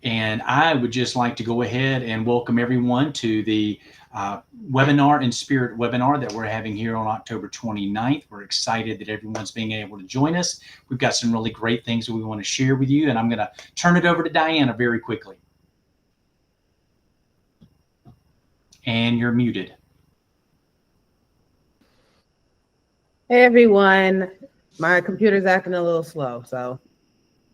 And I would just like to go ahead and welcome everyone to the webinar in Spirit webinar that we're having here on October 29th. We're excited that everyone's being able to join us. We've got some really great things that we want to share with you, and I'm going to turn it over to Diana very quickly. And you're muted. Hey everyone, my computer's acting a little slow, so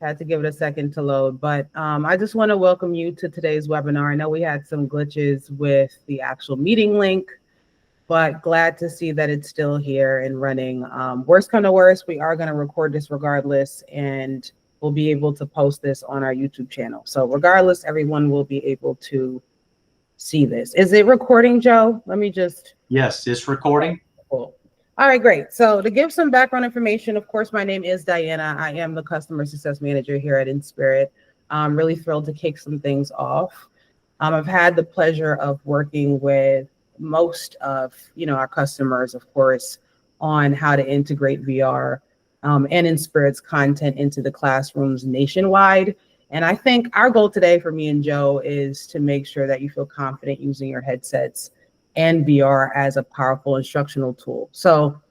had to give it a second to load. But I just want to welcome you to today's webinar. I know we had some glitches with the actual meeting link, but glad to see that it's still here and running. Worst come to worst, we are going to record this regardless, and we'll be able to post this on our YouTube channel. So regardless, everyone will be able to see this. Is it recording, Joe? Let me just... Yes, it's recording. Cool. All right, great. So to give some background information, of course, my name is Diana. I am the Customer Success Manager here at Inspirit. I'm really thrilled to kick some things off. I've had the pleasure of working with most of our customers, of course, on how to integrate VR and Inspirit's content into the classrooms nationwide. And I think our goal today for me and Joe is to make sure that you feel confident using your headsets and VR as a powerful instructional tool. So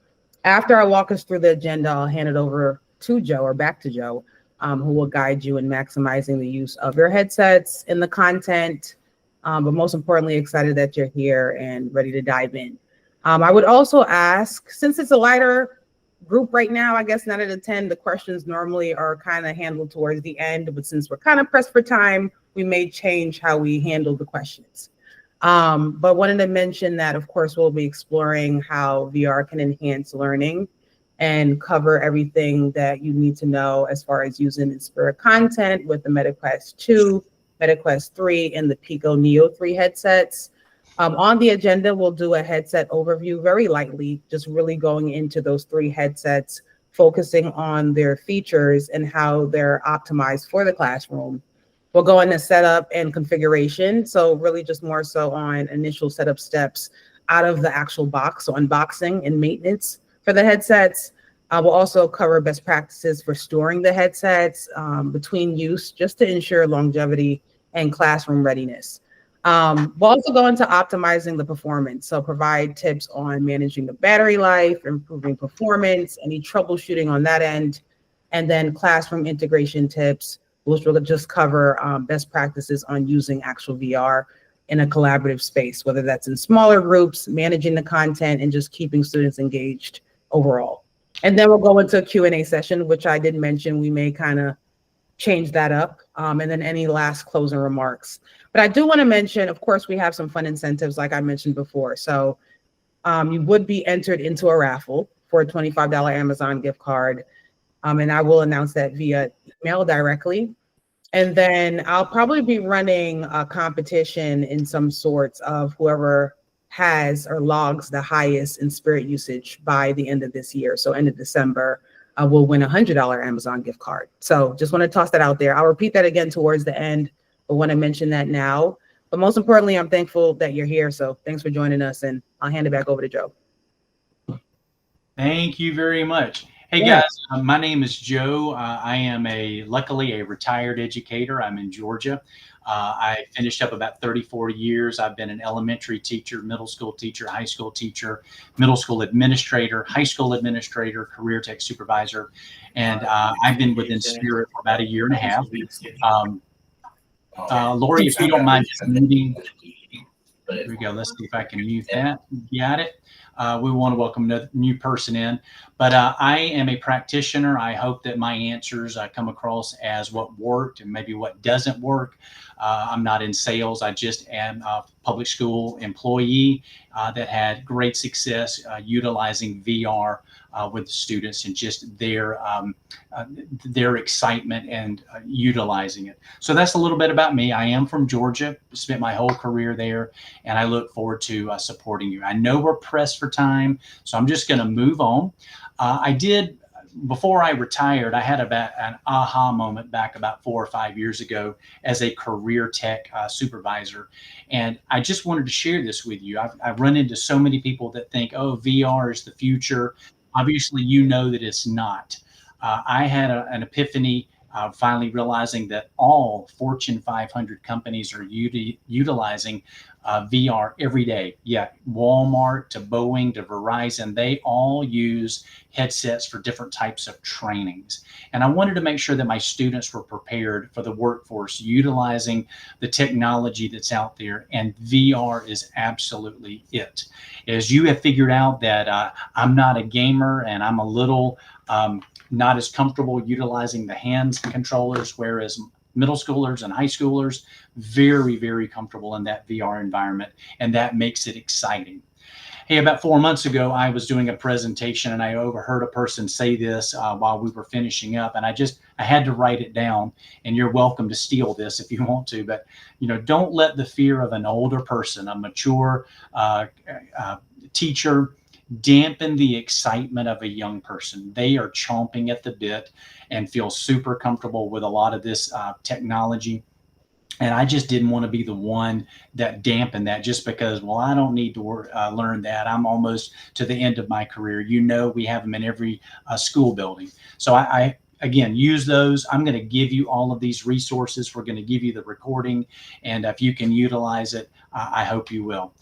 after I walk us through the agenda, I'll hand it over to Joe, or back to Joe, who will guide you in maximizing the use of your headsets and the content, but most importantly, excited that you're here and ready to dive in. I would also ask, since it's a lighter group right now, I guess 9 out of 10, the questions normally are kind of handled towards the end, but since we're kind of pressed for time, we may change how we handle the questions. But wanted to mention that, of course, we'll be exploring how VR can enhance learning and cover everything that you need to know as far as using Inspirit content with the MetaQuest 2, MetaQuest 3, and the Pico Neo 3 headsets. On the agenda, we'll do a headset overview very lightly, just really going into those 3 headsets, focusing on their features and how they're optimized for the classroom. We'll go into setup and configuration. So really just more so on initial setup steps out of the actual box, so unboxing and maintenance for the headsets. We'll also cover best practices for storing the headsets between use, just to ensure longevity and classroom readiness. We'll also go into optimizing the performance. So provide tips on managing the battery life, improving performance, any troubleshooting on that end, and then classroom integration tips, which will just cover best practices on using actual VR in a collaborative space, whether that's in smaller groups, managing the content, and just keeping students engaged overall. And then we'll go into a Q&A session, which I did mention we may kind of change that up, and then any last closing remarks. But I do want to mention, of course, we have some fun incentives like I mentioned before. So you would be entered into a raffle for a $25 Amazon gift card. And I will announce that via email directly. And then I'll probably be running a competition in some sorts of whoever has or logs the highest Inspirit usage by the end of this year. So end of December, will win a $100 Amazon gift card. So just want to toss that out there. I'll repeat that again towards the end, but want to mention that now. But most importantly, I'm thankful that you're here. So thanks for joining us, and I'll hand it back over to Joe. Thank you very much. Hey guys, my name is Joe. I am luckily a retired educator. I'm in Georgia. I finished up about 34 years. I've been an elementary teacher, middle school teacher, high school teacher, middle school administrator, high school administrator, career tech supervisor. And I've been with Inspirit for about 1.5 years. Lori, if you don't mind just muting. There we go. Let's see if I can mute that. Got it. We want to welcome a new person in, but I am a practitioner. I hope that my answers come across as what worked and maybe what doesn't work. I'm not in sales. I just am a public school employee that had great success utilizing VR with the students and just their excitement and utilizing it. So that's a little bit about me. I am from Georgia, spent my whole career there, and I look forward to supporting you. I know we're pressed for time, so I'm just going to move on. Before I retired, I had about an aha moment back about 4 or 5 years ago as a career tech supervisor. And I just wanted to share this with you. I've run into so many people that think, oh, VR is the future. Obviously, you know that it's not. I had an epiphany finally realizing that all Fortune 500 companies are utilizing VR every day. Yeah, Walmart to Boeing to Verizon, they all use headsets for different types of trainings. And I wanted to make sure that my students were prepared for the workforce utilizing the technology that's out there, and VR is absolutely it. As you have figured out that I'm not a gamer and I'm a little not as comfortable utilizing the hands controllers, whereas middle schoolers and high schoolers, very, very comfortable in that VR environment, and that makes it exciting. Hey, about 4 months ago, I was doing a presentation and I overheard a person say this while we were finishing up, and I had to write it down. And you're welcome to steal this if you want to, but don't let the fear of an older person, a mature teacher, dampen the excitement of a young person. They are chomping at the bit and feel super comfortable with a lot of this technology. And I just didn't want to be the one that dampened that just because, well, I don't need to learn that. I'm almost to the end of my career. We have them in every school building. So I again, use those. I'm going to give you all of these resources. We're going to give you the recording. And if you can utilize it, I hope you will.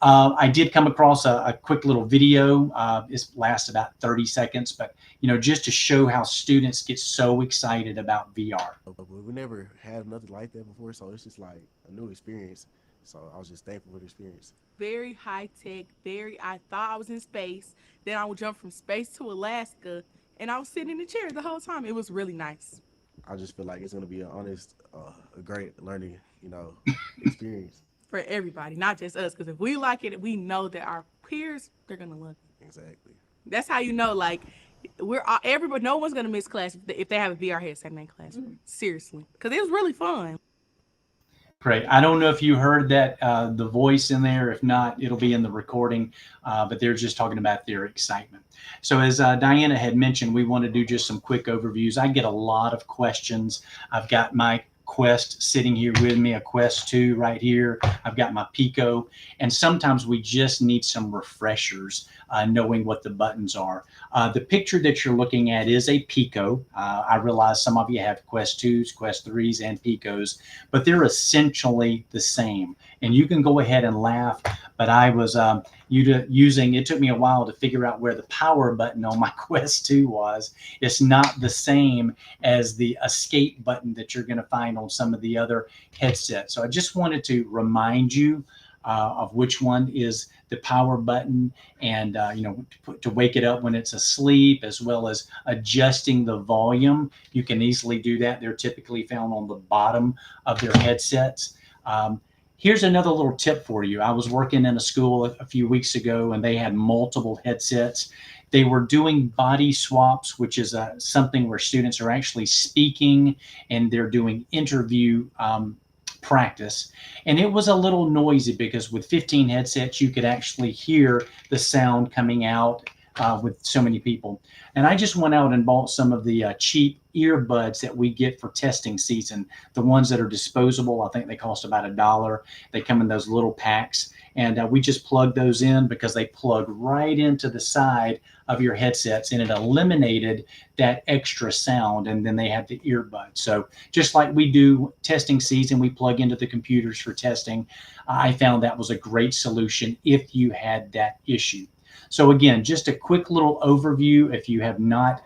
I did come across a quick little video. It lasts about 30 seconds, but just to show how students get so excited about VR. We never had nothing like that before, so it's just like a new experience. So I was just thankful for the experience. Very high tech, I thought I was in space. Then I would jump from space to Alaska, and I was sitting in the chair the whole time. It was really nice. I just feel like it's going to be a great learning, experience. For everybody, not just us, because if we like it, we know that our peers, they're going to love it. Exactly. That's how everybody, no one's going to miss class if they have a VR headset in their classroom. Seriously, because it was really fun. Great. I don't know if you heard that, the voice in there. If not, it'll be in the recording, but they're just talking about their excitement. So as Diana had mentioned, we want to do just some quick overviews. I get a lot of questions. I've got my Quest sitting here with me, a Quest 2 right here. I've got my Pico, and sometimes we just need some refreshers, knowing what the buttons are. The picture that you're looking at is a Pico. I realize some of you have Quest 2s, Quest 3s, and Picos, but they're essentially the same. And you can go ahead and laugh, but I was it took me a while to figure out where the power button on my Quest 2 was. It's not the same as the escape button that you're going to find on some of the other headsets. So I just wanted to remind you of which one is the power button, and to wake it up when it's asleep, as well as adjusting the volume. You can easily do that. They're typically found on the bottom of their headsets. Here's another little tip for you. I was working in a school a few weeks ago, and they had multiple headsets. They were doing body swaps, which is something where students are actually speaking and they're doing interview practice. And it was a little noisy because with 15 headsets, you could actually hear the sound coming out with so many people. And I just went out and bought some of the cheap earbuds that we get for testing season, the ones that are disposable. I think they cost about $1. They come in those little packs, and we just plug those in because they plug right into the side of your headsets, and it eliminated that extra sound. And then they have the earbuds. So just like we do testing season, we plug into the computers for testing. I found that was a great solution if you had that issue. So again, just a quick little overview. If you have not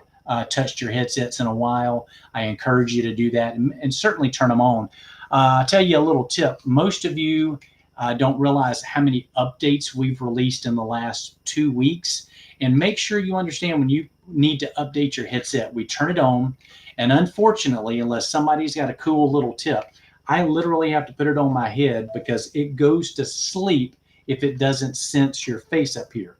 touched your headsets in a while, I encourage you to do that, and certainly turn them on. I'll tell you a little tip. Most of you don't realize how many updates we've released in the last 2 weeks. And make sure you understand when you need to update your headset, we turn it on. And unfortunately, unless somebody's got a cool little tip, I literally have to put it on my head because it goes to sleep if it doesn't sense your face up here.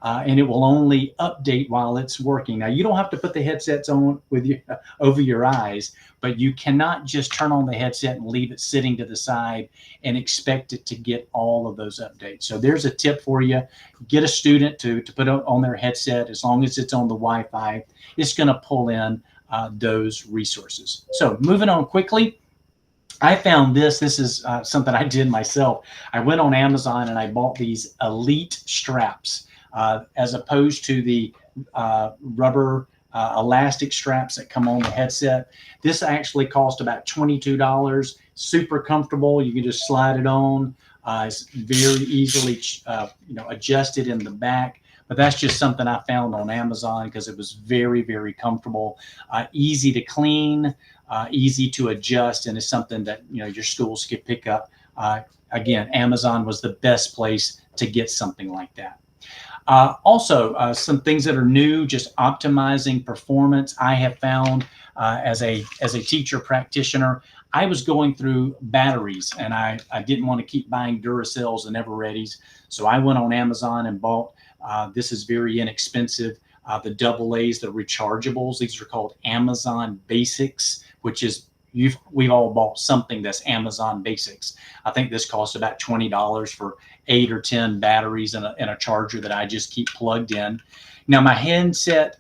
And it will only update while it's working. Now, you don't have to put the headsets on with you over your eyes, but you cannot just turn on the headset and leave it sitting to the side and expect it to get all of those updates. So there's a tip for you. Get a student to put it on their headset. As long as it's on the Wi-Fi, it's going to pull in those resources. So moving on quickly. I found this is something I did myself. I went on Amazon and I bought these Elite straps. As opposed to the rubber elastic straps that come on the headset. This actually cost about $22. Super comfortable. You can just slide it on. It's very easily adjusted in the back. But that's just something I found on Amazon because it was very, very comfortable, easy to clean, easy to adjust, and it's something that your schools could pick up. Again, Amazon was the best place to get something like that. Also, some things that are new, just optimizing performance. I have found as a teacher practitioner, I was going through batteries, and I didn't want to keep buying Duracells and Evereadys, so I went on Amazon and bought. This is very inexpensive. The AA's, the rechargeables. These are called Amazon Basics, which is we've all bought something that's Amazon Basics. I think this costs about $20 for 8 or 10 batteries and a charger that I just keep plugged in. Now, my headset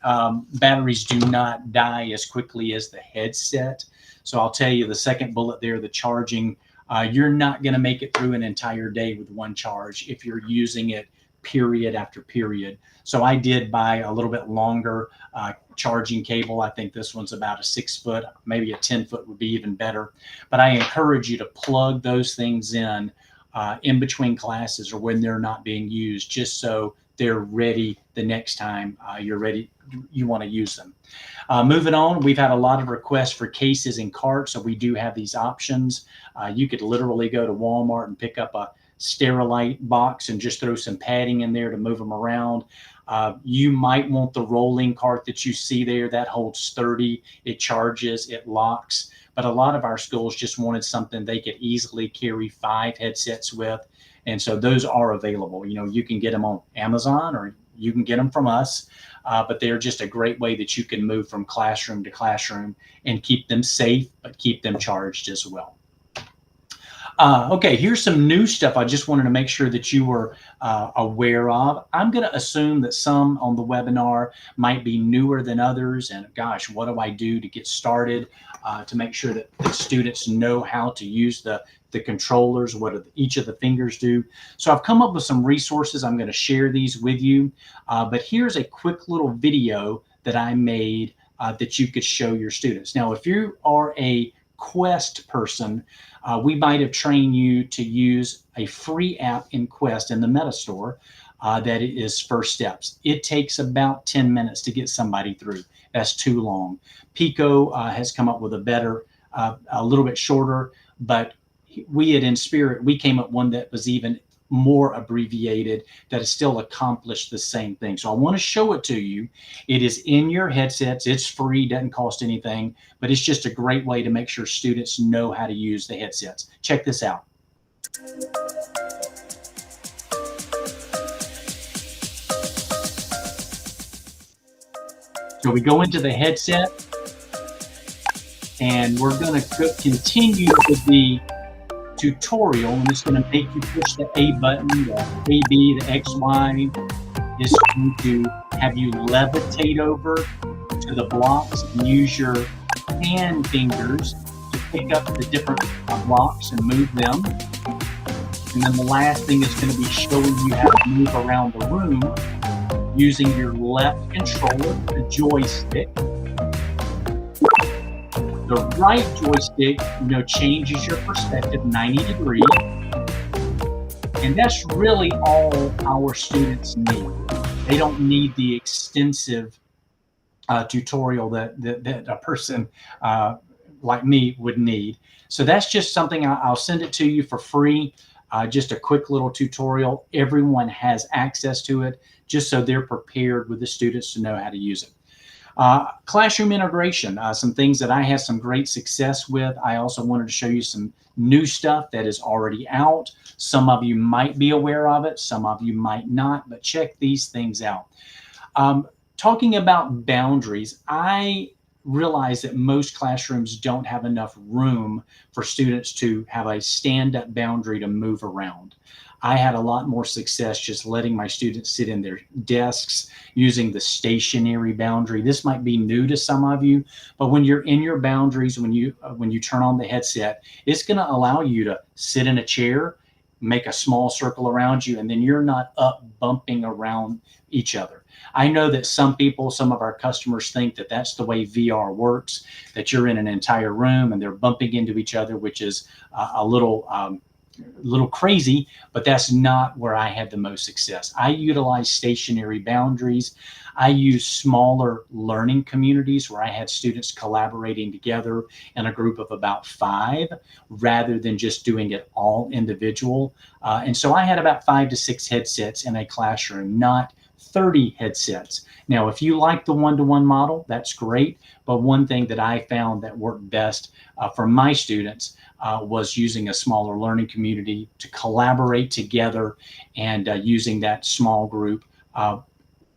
batteries do not die as quickly as the headset. So I'll tell you, the second bullet there, the charging, you're not going to make it through an entire day with one charge if you're using it period after period. So I did buy a little bit longer charging cable. I think this one's about a 6 foot, maybe a 10 foot would be even better. But I encourage you to plug those things in between classes or when they're not being used, just so they're ready the next time you want to use them. Moving on, we've had a lot of requests for cases and carts, so we do have these options. You could literally go to Walmart and pick up a Sterilite box and just throw some padding in there to move them around. You might want the rolling cart that you see there. That holds 30. It charges, it locks. But a lot of our schools just wanted something they could easily carry 5 headsets with. And so those are available. You can get them on Amazon or you can get them from us. But they're just a great way that you can move from classroom to classroom and keep them safe, but keep them charged as well. Okay, here's some new stuff I just wanted to make sure that you were aware of. I'm going to assume that some on the webinar might be newer than others. And gosh, what do I do to get started to make sure that the students know how to use the controllers, what each of the fingers do. So I've come up with some resources. I'm going to share these with you. But here's a quick little video that I made that you could show your students. Now, if you are a Quest person, we might have trained you to use a free app in Quest in the Meta Store that is First Steps. It takes about 10 minutes to get somebody through. That's too long. Pico has come up with a better, a little bit shorter, but we at Inspirit, we came up with one that was even more abbreviated that has still accomplished the same thing. So I want to show it to you. It is in your headsets. It's free, doesn't cost anything, but it's just a great way to make sure students know how to use the headsets. Check this out. So we go into the headset and we're going to continue with the tutorial, and it's going to make you push the A button, the A, B, the X, Y. Is going to have you levitate over to the blocks and use your hand fingers to pick up the different blocks and move them. And then the last thing is going to be showing you how to move around the room using your left controller, the joystick. The right joystick, changes your perspective 90 degrees. And that's really all our students need. They don't need the extensive tutorial that a person like me would need. So that's just something I'll send it to you for free. Just a quick little tutorial. Everyone has access to it, just so they're prepared with the students to know how to use it. Classroom integration, some things that I had some great success with. I also wanted to show you some new stuff that is already out. Some of you might be aware of it, some of you might not, but check these things out. Talking about boundaries, I realize that most classrooms don't have enough room for students to have a stand-up boundary to move around. I had a lot more success just letting my students sit in their desks using the stationary boundary. This might be new to some of you, but when you're in your boundaries, when you turn on the headset, it's going to allow you to sit in a chair, make a small circle around you, and then you're not up bumping around each other. I know that some people, some of our customers think that that's the way VR works, that you're in an entire room and they're bumping into each other, which is a little crazy, but that's not where I had the most success. I utilize stationary boundaries. I use smaller learning communities where I had students collaborating together in a group of about 5 rather than just doing it all individual. And so I had about 5 to 6 headsets in a classroom, not 30 headsets. Now, if you like the one-to-one model, that's great. But one thing that I found that worked best for my students was using a smaller learning community to collaborate together and using that small group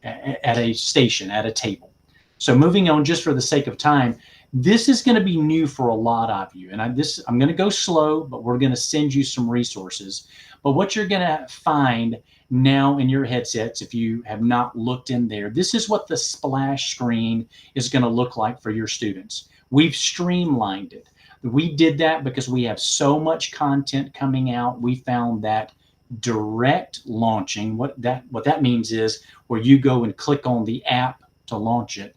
at a station, at a table. So moving on, just for the sake of time, this is going to be new for a lot of you. And I'm going to go slow, but we're going to send you some resources. But what you're going to find now in your headsets, if you have not looked in there, this is what the splash screen is going to look like for your students. We've streamlined it. We did that because we have so much content coming out. We found that direct launching, what that means is where you go and click on the app to launch it.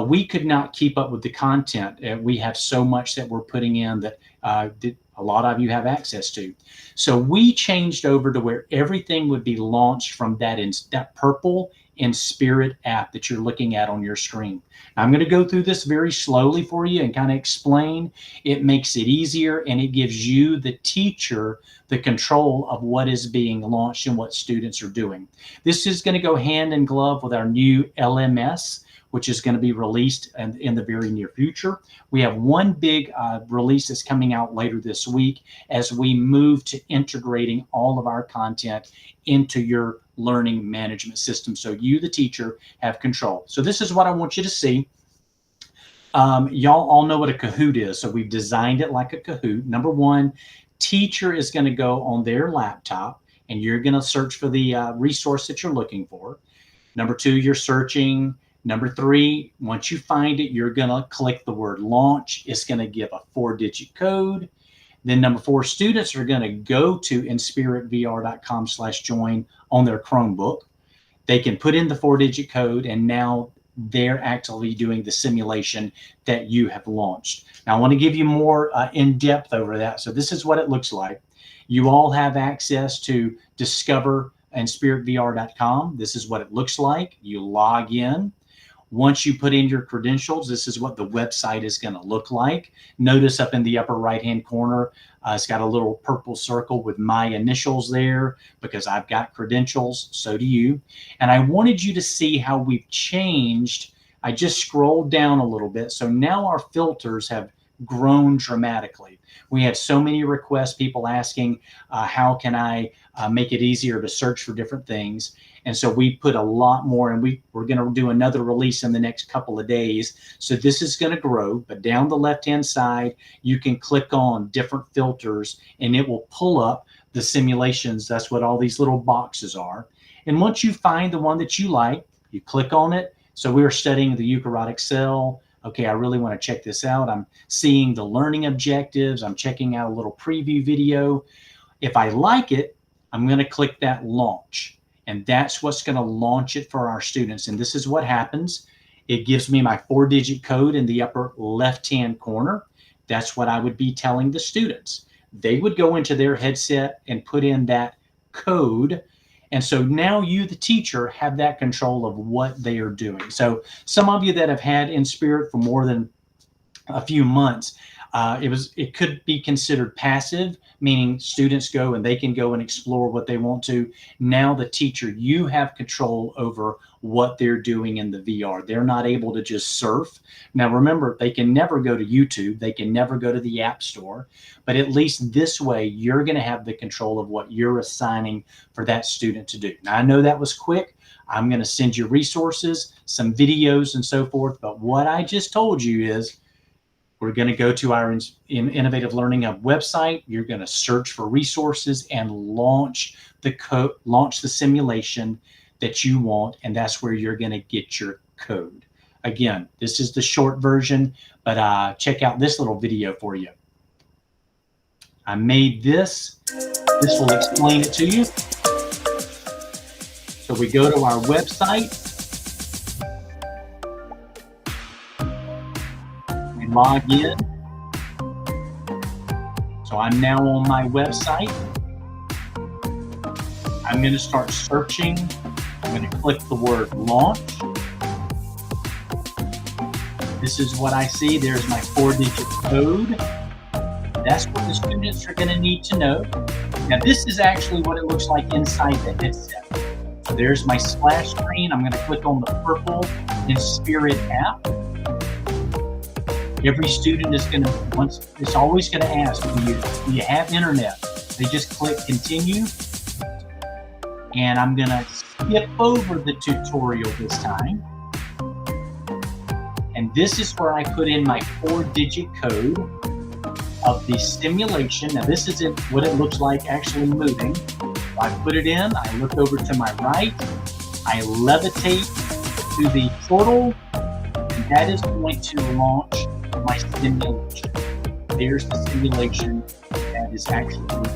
We could not keep up with the content. We have so much that we're putting in that a lot of you have access to. So we changed over to where everything would be launched from that purple Inspirit app that you're looking at on your screen. Now, I'm going to go through this very slowly for you and kind of explain. It makes it easier and it gives you, the teacher, the control of what is being launched and what students are doing. This is going to go hand in glove with our new LMS, which is going to be released in the very near future. We have one big release that's coming out later this week as we move to integrating all of our content into your learning management system. So you, the teacher, have control. So this is what I want you to see. Y'all all know what a Kahoot is. So we've designed it like a Kahoot. Number one, teacher is going to go on their laptop and you're going to search for the resource that you're looking for. Number two, you're searching. Number three, once you find it, you're going to click the word launch. It's going to give a 4-digit code. Then number four, students are going to go to inspiritvr.com/join on their Chromebook. They can put in the 4-digit code and now they're actually doing the simulation that you have launched. Now I want to give you more in depth over that. So this is what it looks like. You all have access to Discover inspiritvr.com. This is what it looks like. You log in. Once you put in your credentials, this is what the website is going to look like. Notice up in the upper right-hand corner, it's got a little purple circle with my initials there because I've got credentials, so do you. And I wanted you to see how we've changed. I just scrolled down a little bit. So now our filters have grown dramatically. We had so many requests, people asking, how can I make it easier to search for different things? And so we put a lot more, and we're going to do another release in the next couple of days. So this is going to grow, but down the left-hand side, you can click on different filters and it will pull up the simulations. That's what all these little boxes are. And once you find the one that you like, you click on it. So we are studying the eukaryotic cell. Okay, I really want to check this out. I'm seeing the learning objectives. I'm checking out a little preview video. If I like it, I'm going to click that launch. And that's what's going to launch it for our students. And this is what happens. It gives me my 4-digit code in the upper left-hand corner. That's what I would be telling the students. They would go into their headset and put in that code. And so now you, the teacher, have that control of what they are doing. So some of you that have had Inspirit for more than a few months, it could be considered passive, meaning students go and they can go and explore what they want to. Now the teacher, you have control over what they're doing in the VR. They're not able to just surf. Now remember, they can never go to YouTube. They can never go to the App Store. But at least this way, you're going to have the control of what you're assigning for that student to do. Now I know that was quick. I'm going to send you resources, some videos and so forth. But what I just told you is, we're going to go to our Innovative Learning Hub website. You're going to search for resources and launch the simulation that you want, and that's where you're going to get your code. Again, this is the short version, but check out this little video for you. I made this. This will explain it to you. So we go to our website. log in. So I'm now on my website. I'm going to start searching. I'm going to click the word launch. This is what I see. There's my 4-digit code. That's what the students are going to need to know. Now, this is actually what it looks like inside the headset. So there's my splash screen. I'm going to click on the purple Inspirit app. Every student is going to, it's always going to ask, do you have internet? They just click continue. And I'm going to skip over the tutorial this time. And this is where I put in my 4-digit code of the simulation. Now this is what it looks like actually moving. I put it in, I look over to my right, I levitate to the portal, and that is going to launch my simulation. There's the simulation that is actually loaded.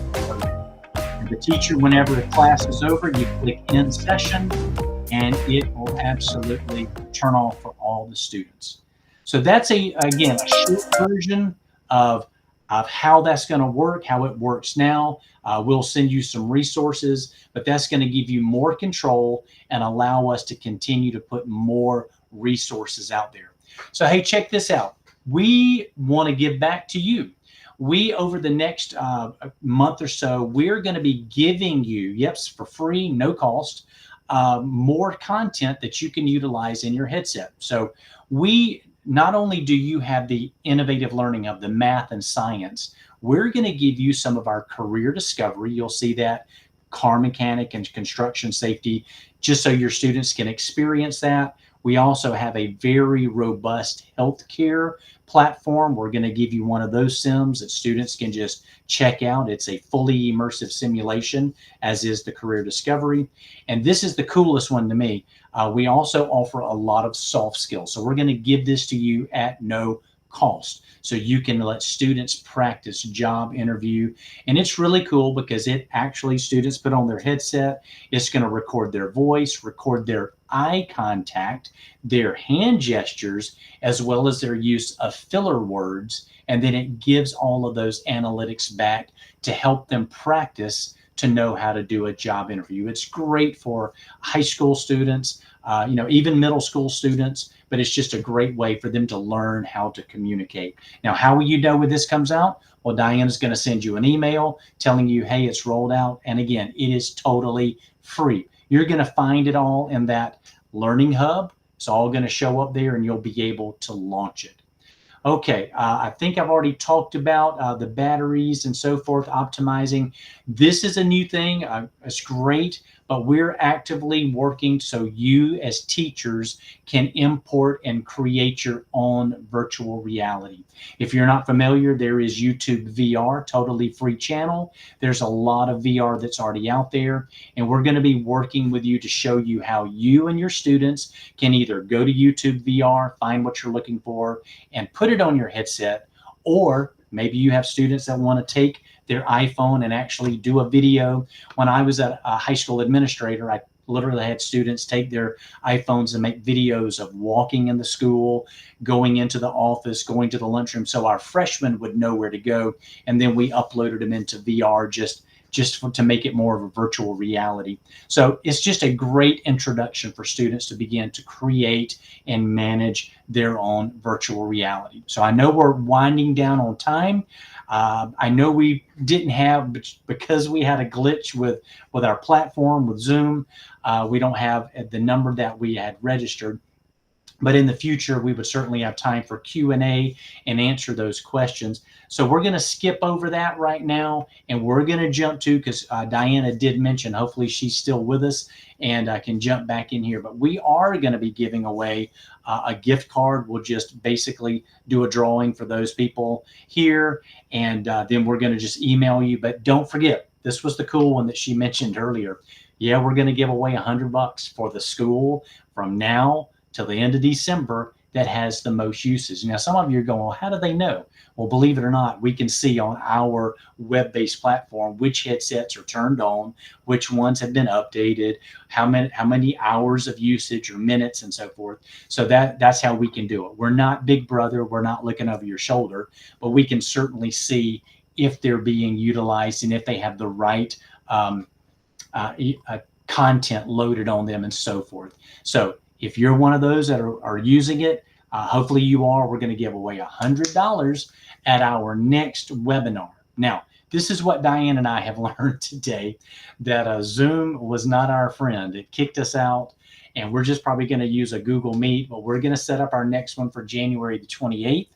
And the teacher, whenever the class is over, you click end session, and it will absolutely turn off for all the students. So that's again a short version of how that's going to work, how it works now. We'll send you some resources, but that's going to give you more control and allow us to continue to put more resources out there. So hey, check this out. We want to give back to you. We, over the next month or so, we're going to be giving you, yes, for free, no cost, more content that you can utilize in your headset. So not only do you have the innovative learning of the math and science, we're going to give you some of our career discovery. You'll see that car mechanic and construction safety, just so your students can experience that. We also have a very robust healthcare platform. We're going to give you one of those sims that students can just check out. It's a fully immersive simulation, as is the career discovery. And this is the coolest one to me. We also offer a lot of soft skills. So we're going to give this to you at no cost. So you can let students practice job interview. And it's really cool because it actually, students put on their headset. It's going to record their voice, record their eye contact, their hand gestures, as well as their use of filler words. And then it gives all of those analytics back to help them practice to know how to do a job interview. It's great for high school students, even middle school students, but it's just a great way for them to learn how to communicate. Now, how will you know when this comes out? Well, Diana's going to send you an email telling you, hey, it's rolled out. And again, it is totally free. You're going to find it all in that Learning Hub. It's all going to show up there and you'll be able to launch it. Okay, I think I've already talked about the batteries and so forth, optimizing. This is a new thing. It's great, but we're actively working so you as teachers can import and create your own virtual reality. If you're not familiar, there is YouTube VR, totally free channel. There's a lot of VR that's already out there, and we're going to be working with you to show you how you and your students can either go to YouTube VR, find what you're looking for, and put it on your headset, or maybe you have students that want to take their iPhone and actually do a video. When I was a high school administrator, I literally had students take their iPhones and make videos of walking in the school, going into the office, going to the lunchroom, so our freshmen would know where to go. And then we uploaded them into VR just to make it more of a virtual reality. So it's just a great introduction for students to begin to create and manage their own virtual reality. So I know we're winding down on time. I know we didn't have, because we had a glitch with our platform, with Zoom, we don't have the number that we had registered. But in the future, we would certainly have time for Q&A and answer those questions. So we're going to skip over that right now, and we're going to jump to, because Diana did mention, hopefully she's still with us and I can jump back in here. But we are going to be giving away a gift card. We'll just basically do a drawing for those people here, and then we're going to just email you. But don't forget, this was the cool one that she mentioned earlier. Yeah, we're going to give away $100 for the school from now till the end of December. that has the most usage. Now, some of you are going, well, how do they know? Well, believe it or not, we can see on our web-based platform which headsets are turned on, which ones have been updated, how many hours of usage or minutes and so forth. So that's how we can do it. We're not Big Brother. We're not looking over your shoulder, but we can certainly see if they're being utilized and if they have the right content loaded on them and so forth. So if you're one of those that are using it, hopefully you are. We're going to give away $100 at our next webinar. Now, this is what Diane and I have learned today, that Zoom was not our friend. It kicked us out, and we're just probably going to use a Google Meet, but we're going to set up our next one for January the 28th.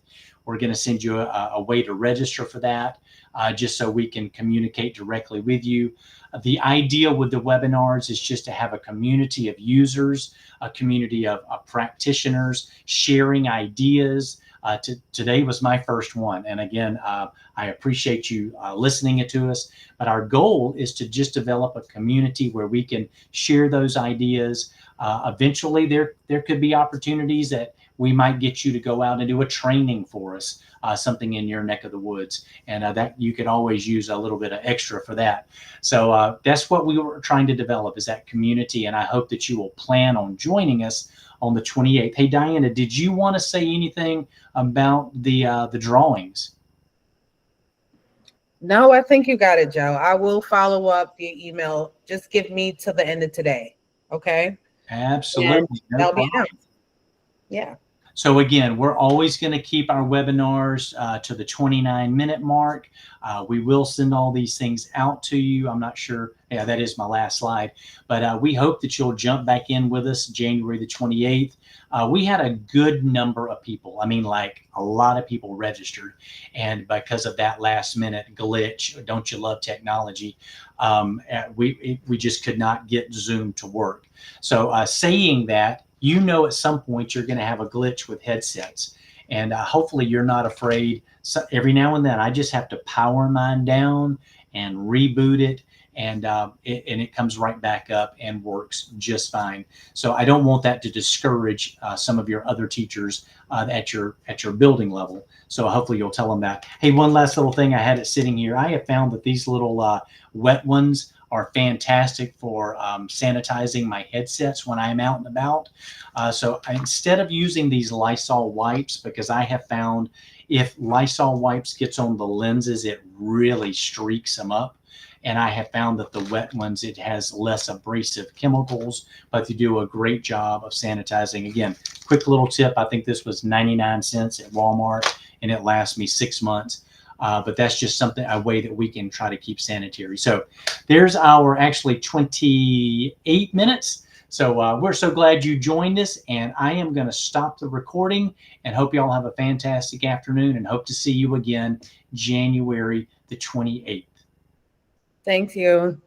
We're going to send you a way to register for that, just so we can communicate directly with you. The idea with the webinars is just to have a community of users, a community of practitioners sharing ideas. Today was my first one. And again, I appreciate you listening to us. But our goal is to just develop a community where we can share those ideas. Eventually, there could be opportunities that we might get you to go out and do a training for us, something in your neck of the woods. And that you could always use a little bit of extra for that. So that's what we were trying to develop, is that community. And I hope that you will plan on joining us on the 28th. Hey, Diana, did you want to say anything about the drawings? No, I think you got it, Joe. I will follow up via email. Just give me till the end of today. Okay. Absolutely. No That'll be problem. announced. Yeah. So again, we're always going to keep our webinars to the 29-minute mark. We will send all these things out to you. I'm not sure. Yeah, that is my last slide. But we hope that you'll jump back in with us January the 28th. We had a good number of people. I mean, like a lot of people registered. And because of that last minute glitch, don't you love technology? We just could not get Zoom to work. So saying that, you know, at some point you're going to have a glitch with headsets, and hopefully you're not afraid. So every now and then I just have to power mine down and reboot it, and it comes right back up and works just fine. So I don't want that to discourage some of your other teachers at your building level. So hopefully you'll tell them that. Hey, one last little thing, I had it sitting here. I have found that these little wet ones are fantastic for sanitizing my headsets when I'm out and about. So instead of using these Lysol wipes, because I have found if Lysol wipes gets on the lenses, it really streaks them up. And I have found that the wet ones, it has less abrasive chemicals, but they do a great job of sanitizing. Again, quick little tip. I think this was 99 cents at Walmart, and it lasts me 6 months. But that's just something, a way that we can try to keep sanitary. So there's our actually 28 minutes. So we're so glad you joined us, and I am going to stop the recording and hope you all have a fantastic afternoon, and hope to see you again January the 28th. Thank you.